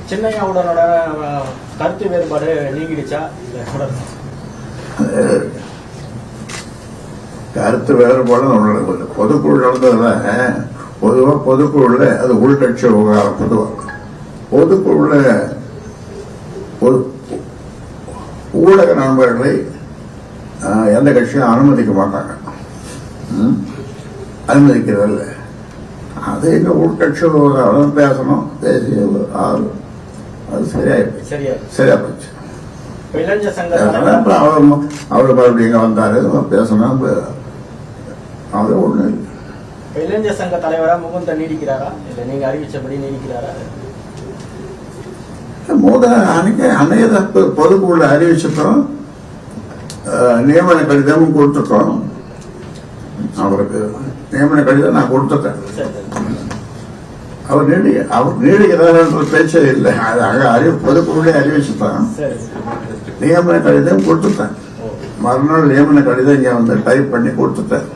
சின்னையாவுடனோட கருத்து வேறுபாடு நீங்கிடுச்சா? கருத்து வேறுபாடு நம்மளுக்கு பொதுக்குழு நடந்ததுல பொதுவாக பொதுக்குழுல அது உள்கட்சி விவகாரம். பொதுக்குழுல ஊடக நண்பர்களை எந்த கட்சியும் அனுமதிக்க மாட்டாங்க, அனுமதிக்கிறதில்ல. அது எங்க உள்கட்சி விவகாரம் பேசணும், பேசி அது சரியா போச்சு. அவர் மறுபடியும் இங்க வந்தாரு, பேசணும், அது ஒண்ணு. இளைஞர் சங்க தலைவரா முகுந்த நீடிக்கிறாரா இல்ல நீங்க அறிவிச்சபடி நீடிக்கிறாரா? அன்னைக்கு பொதுக்குள்ள அறிவிச்சிட்டோம், நியமன கடிதமும் கொடுத்துட்டோம். அவருக்கு நியமன கடிதம் நான் கொடுத்துட்டேன். அவர் நீடிக்கிறார்ன்ற பேச்சே இல்லை. பொதுக்குள்ளே அறிவிச்சுட்டான், நியமன கடிதம் கொடுத்துட்டேன். மறுநாள் நியமன கடிதம் இங்க வந்து டைப் பண்ணி கொடுத்துட்டேன்.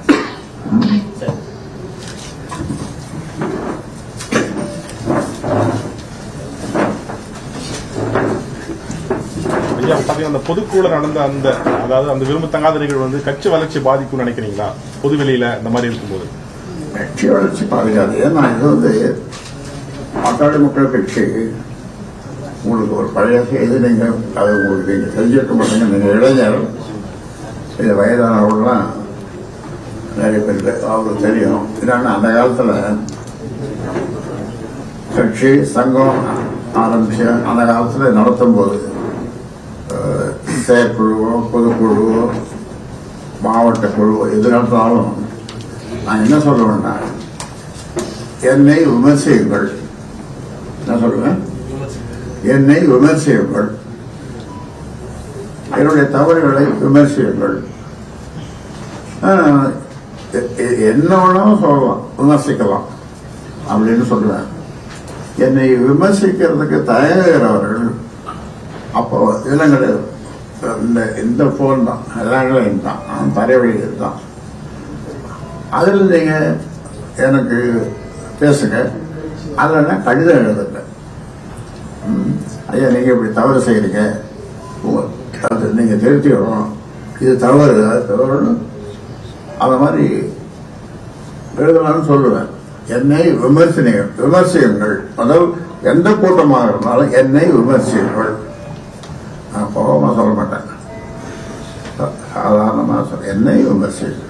அந்த பொதுக்குழு நடந்த அந்த விரும்பத்தங்காத நிகழ்வு கட்சி வளர்ச்சி பாதிக்கும் நினைக்கிறீங்களா? பொதுவெளியில இந்த மாதிரி இருக்கும்போது கட்சி வளர்ச்சி பாதிக்காது. ஏன்னா இது பாட்டாளி மக்கள் கட்சி உங்களுக்கு ஒரு பழைய செய்தி, நீங்க அதை உங்களுக்கு நீங்க தெரிஞ்சுக்க மாட்டீங்க. நீங்க இளைஞர், இது வயதானவர்கள்லாம் நிறைய பேருக்கு அவங்களுக்கு தெரியும். என்னன்னா அந்த காலத்துல கட்சி சங்கம் ஆரம்பிச்சு அந்த காலத்துல நடத்தும் போது செயற்குழுவோ பொதுக்குழுவோ மாவட்ட குழுவோ எது நடத்தினாலும் நான் என்ன சொல்லுவேன்னா, என்னை விமர்சியுங்கள். என்ன சொல்லுவேன்? என்னை விமர்சியுங்கள், என்னுடைய தவறுகளை விமர்சியுங்கள். என்ன வேணாலும் சொல்லலாம், விமர்சிக்கலாம் அப்படின்னு சொல்லுவேன். என்னை விமர்சிக்கிறதுக்கு தயங்குகிறவர்கள் அப்போ இளங்கள் இந்த போன் தான், எல்லாங்களும் தான், தரைவழி தான். அதில் நீங்க எனக்கு பேசுங்க, அதுல கடிதம் எழுதுங்க. ஐயா நீங்க இப்படி தவறு செய்யறீங்க, அது நீங்க திருத்திக்கணும், இது தவறு, அது தவறுன்னு அந்த மாதிரி எழுதலாம்னு சொல்லுவேன். என்னை விமர்சியுங்கள். அதாவது எந்த கூட்டமாக இருந்தாலும் என்னை விமர்சியுங்கள். நான் கோபமா சொல்ல மாட்டேன், சாதாரணமாக சொல்ல, என்னை விமர்சியுங்கள்.